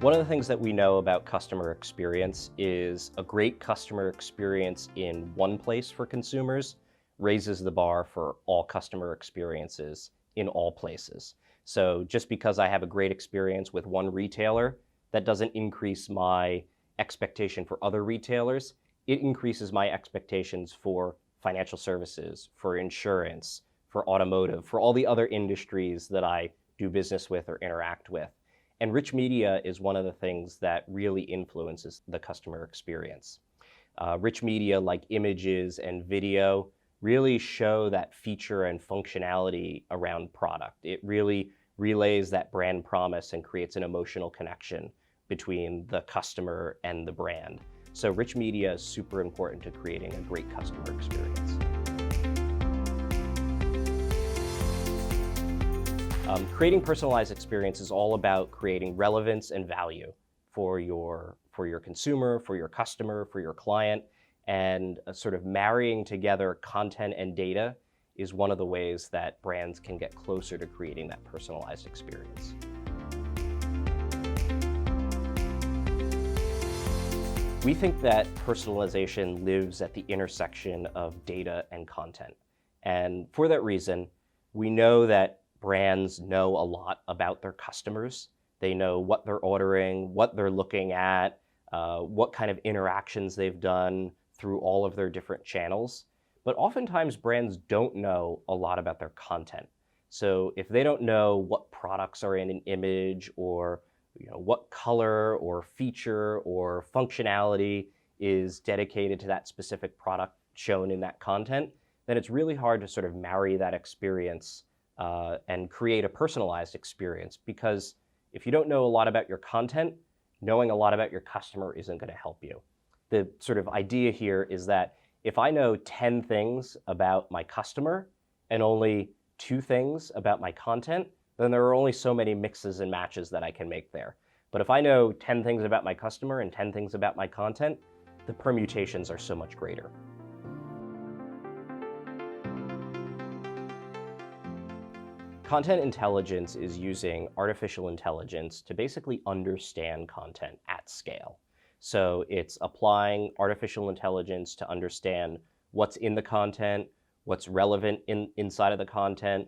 One of the things that we know about customer experience is a great customer experience in one place for consumers raises the bar for all customer experiences in all places. So just because I have a great experience with one retailer, that doesn't increase my expectation for other retailers. It increases my expectations for financial services, for insurance, for automotive, for all the other industries that I do business with or interact with. And rich media is one of the things that really influences the customer experience. Rich media like images and video really show that feature and functionality around product. It really relays that brand promise and creates an emotional connection between the customer and the brand. So rich media is super important to creating a great customer experience. Creating personalized experience is all about creating relevance and value for your consumer, for your customer, for your client, and sort of marrying together content and data is one of the ways that brands can get closer to creating that personalized experience. We think that personalization lives at the intersection of data and content. And for that reason, we know that brands know a lot about their customers. They know what they're ordering, what they're looking at, what kind of interactions they've done through all of their different channels. But oftentimes brands don't know a lot about their content. So if they don't know what products are in an image, or what color or feature or functionality is dedicated to that specific product shown in that content, then it's really hard to sort of marry that experience and create a personalized experience. Because if you don't know a lot about your content, knowing a lot about your customer isn't going to help you. The sort of idea here is that if I know 10 things about my customer and only 2 things about my content, then there are only so many mixes and matches that I can make there. But if I know 10 things about my customer and 10 things about my content, the permutations are so much greater. Content intelligence is using artificial intelligence to basically understand content at scale. So it's applying artificial intelligence to understand what's in the content, what's relevant inside of the content.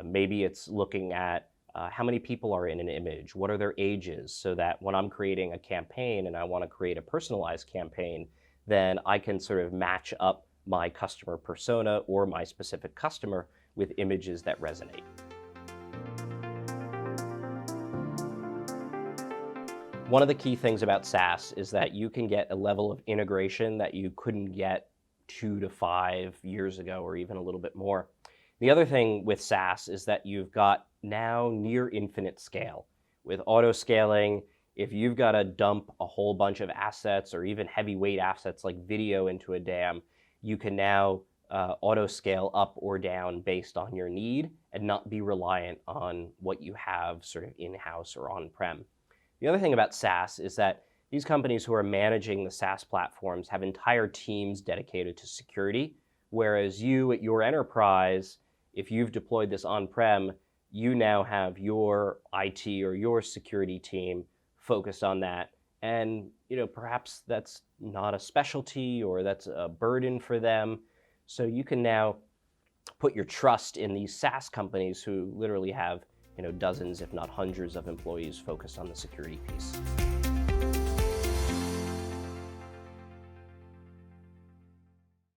Maybe it's looking at how many people are in an image, what are their ages, so that when I'm creating a campaign and I want to create a personalized campaign, then I can sort of match up my customer persona or my specific customer with images that resonate. One of the key things about SaaS is that you can get a level of integration that you couldn't get 2 to 5 years ago, or even a little bit more. The other thing with SaaS is that you've got now near infinite scale. With auto scaling, if you've got to dump a whole bunch of assets or even heavyweight assets like video into a DAM, you can now auto scale up or down based on your need and not be reliant on what you have sort of in-house or on-prem. The other thing about SaaS is that these companies who are managing the SaaS platforms have entire teams dedicated to security, whereas you at your enterprise, if you've deployed this on-prem, you now have your IT or your security team focused on that. And perhaps that's not a specialty or that's a burden for them. So you can now put your trust in these SaaS companies who literally have dozens, if not hundreds of employees focused on the security piece.